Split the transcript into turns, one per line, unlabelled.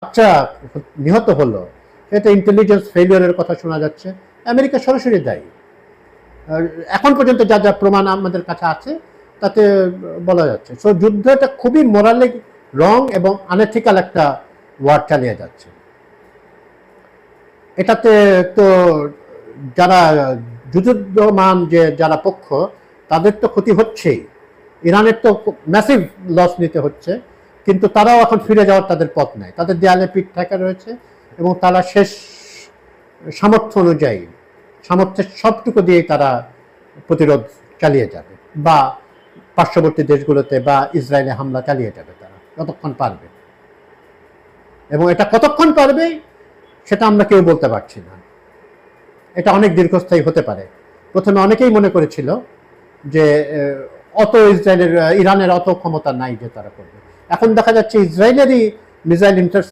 বাচ্চা নিহত হলো, এটা ইন্টেলিজেন্স ফেলিওরের কথা শোনা যাচ্ছে। আমেরিকা সরাসরি দায়ী। এখন পর্যন্ত যা যা প্রমাণ আমাদের কাছে আছে তাতে বলা যাচ্ছে। সো যুদ্ধ এটা খুবই মোরালি রং এবং আনএথিক্যাল একটা ওয়ার চালিয়ে যাচ্ছে। এটাতে তো যারা যুদ্ধমান যে যারা পক্ষ, তাদের তো ক্ষতি হচ্ছেই। ইরানের তো ম্যাসিভ লস নিতে হচ্ছে, কিন্তু তারাও এখন ফিরে যাওয়ার তাদের পথ নাই। তাদের দেয়ালে পিঠ ঠেকা রয়েছে এবং তারা শেষ সামর্থ্য অনুযায়ী, সামর্থ্যের সবটুকু দিয়ে তারা প্রতিরোধ চালিয়ে যাবে, বা পার্শ্ববর্তী দেশগুলোতে বা ইসরায়েলে হামলা চালিয়ে যাবে তারা যতক্ষণ পারবে। এবং এটা কতক্ষণ পারবে সেটা আমরা কেউ বলতে পারছি না। এটা অনেক দীর্ঘস্থায়ী হতে পারে। প্রথমে অনেকেই মনে করেছিল যে অত ইরানের অত ক্ষমতা নাই যে তারা করবে। এখন দেখা যাচ্ছে ইসরায়েলেরই মিসাইল